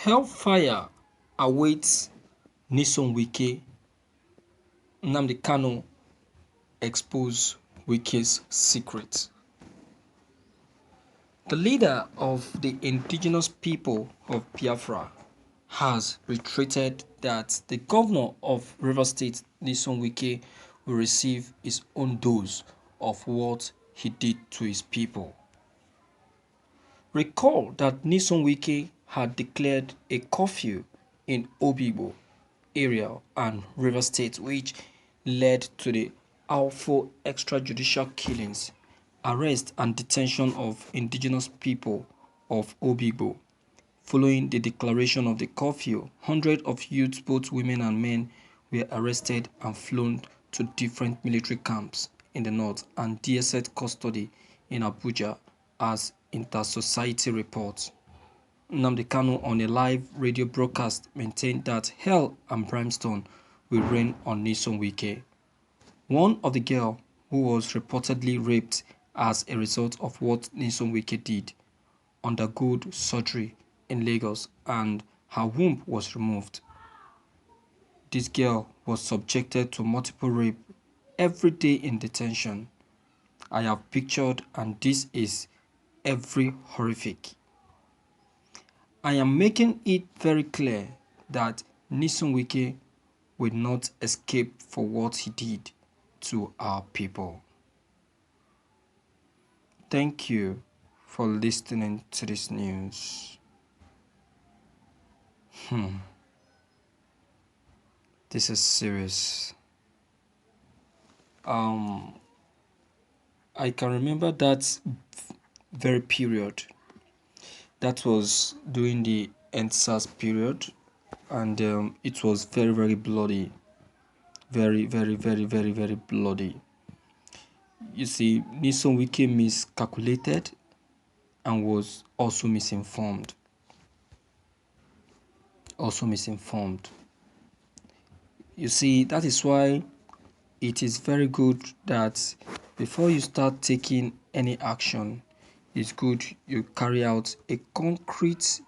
Hellfire awaits Nysome Wike. Nnamdi Kanu expose Wike's secret. The leader of the indigenous people of Biafra has reiterated that the governor of Rivers State, Nysome Wike, will receive his own dose of what he did to his people. Recall that Nysome Wike had declared a curfew in Obigbo area and Rivers State, which led to the awful extrajudicial killings, arrest and detention of indigenous people of Obigbo. Following the declaration of the curfew, hundreds of youths, both women and men, were arrested and flown to different military camps in the north and DSS custody in Abuja, as Inter-Society reports. Nnamdi Kanu, on a live radio broadcast, maintained that hell and brimstone will rain on Nysome Wike. One of the girls who was reportedly raped as a result of what Nysome Wike did underwent surgery in Lagos and her womb was removed. This girl was subjected to multiple rape every day in detention. I have pictured, and this is every horrific. I am making it very clear that Nysome Wike will not escape for what he did to our people. Thank you for listening to this news. This is serious. I can remember that very period. That was during the EndSARS period, and it was very, very bloody. Very, very, very, very, very bloody. You see, Nysome Wike miscalculated and was also misinformed. You see, that is why it is very good that before you start taking any action, it's good you carry out a concrete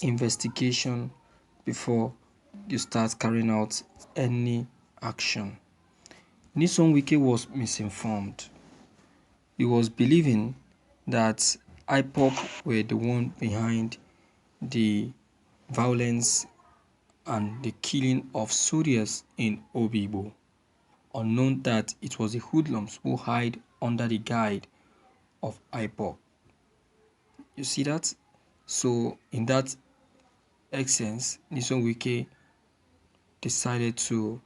investigation before you start carrying out any action. Nysome Wike was misinformed. He was believing that IPOB were the one behind the violence and the killing of soldiers in Obigbo, unknown that it was the hoodlums who hide under the guide of IPOB. You see that? So in that essence, Nysome Wike decided to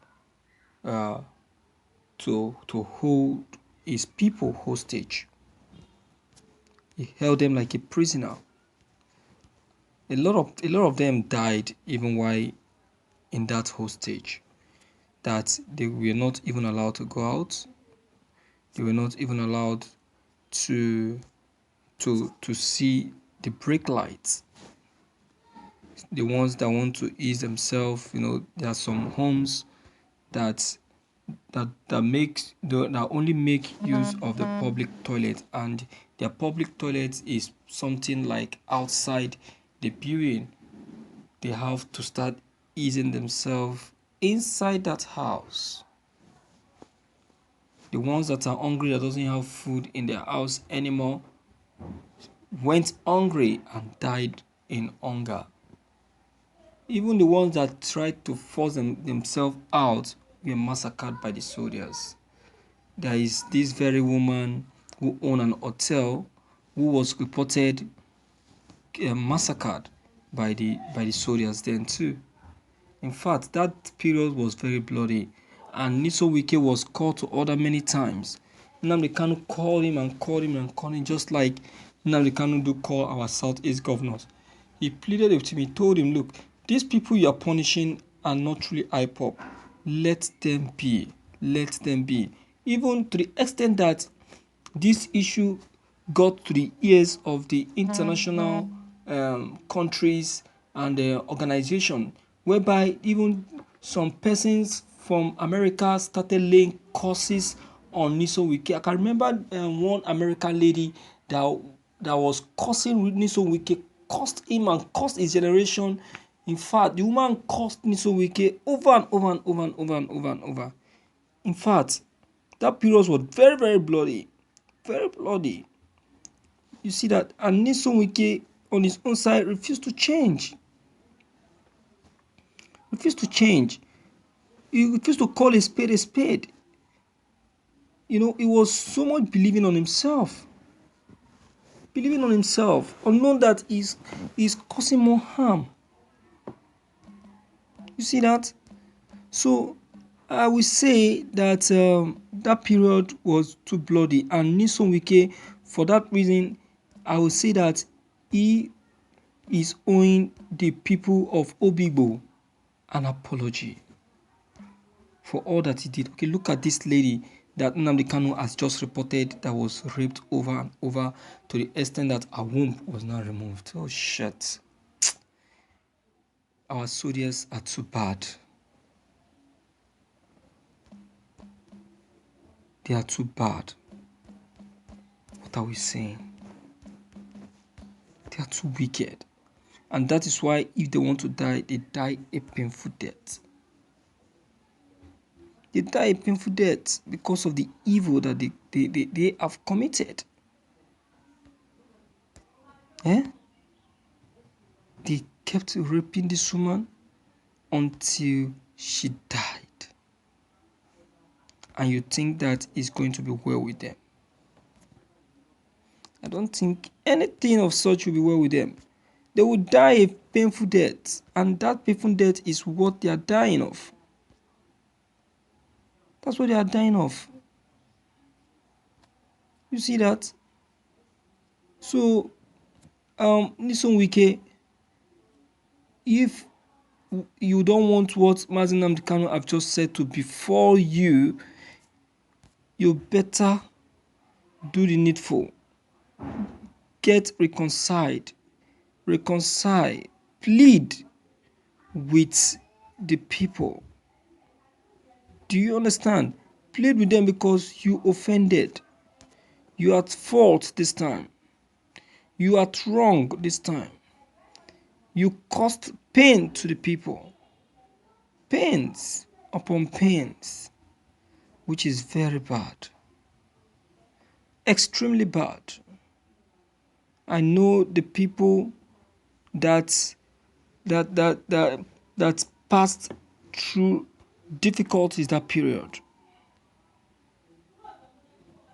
hold his people hostage. He held them like a prisoner. A lot of them died even while in that hostage. That they were not even allowed to go out. They were not even allowed to see the brake lights. The ones that want to ease themselves, there are some homes that only make use of the public toilet, and their public toilet is something like outside the building. They have to start easing themselves inside that house. The ones that are hungry, that doesn't have food in their house anymore, went hungry and died in hunger. Even the ones that tried to force themselves out were massacred by the soldiers. There is this very woman who owned an hotel who was reported massacred by the soldiers then too. In fact, that period was very bloody, and Nysome Wike was called to order many times. Nnamdi Kanu called him, just like Nnamdi Kanu do call our Southeast governors. He pleaded with him. He told him, look, these people you are punishing are not truly IPOB. Let them be. Even to the extent that this issue got to the ears of the international countries and organization, whereby even some persons from America started laying curses on Nysome Wike. I can remember one American lady that was cursing Nysome Wike cursed him and cursed his generation. In fact, the woman cursed Nysome Wike over and over and over and over and over and over. In fact, that period was very, very bloody. Very bloody. You see that? And Nysome Wike on his own side refused to change. Refused to change. He refused to call a spade a spade. You know, he was so much believing on himself. Believing on himself, unknown that he's causing more harm. You see that? So I will say that that period was too bloody, and Nysome Wike, for that reason, I will say that he is owing the people of Obigbo an apology for all that he did. Okay, look at this lady that Nnamdi Kanu has just reported that was raped over and over to the extent that her womb was not removed. Oh shit. Our soldiers are too bad. They are too bad. What are we saying? They are too wicked. And that is why if they want to die, they die a painful death. They die a painful death because of the evil that they have committed. Eh? They kept raping this woman until she died. And you think that it's going to be well with them. I don't think anything of such will be well with them. They will die a painful death, and that painful death is what they are dying of. That's what they are dying of. You see that? So, Nysome Wike, if you don't want what Nnamdi Kanu have just said to befall you, you better do the needful. Get reconciled. Reconcile. Plead with the people. Do you understand? Plead with them because you offended. You are at fault this time. You are wrong this time. You caused pain to the people. Pains upon pains, which is very bad. Extremely bad. I know the people that passed through difficulties that period.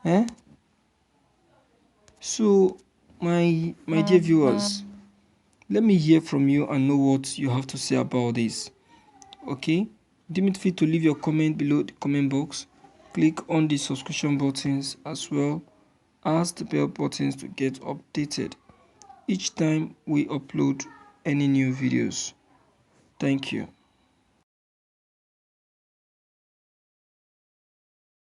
Eh? So, my dear viewers, let me hear from you and know what you have to say about this. Okay? Don't forget to leave your comment below the comment box. Click on the subscription buttons as well as the bell buttons to get updated each time we upload any new videos. Thank you.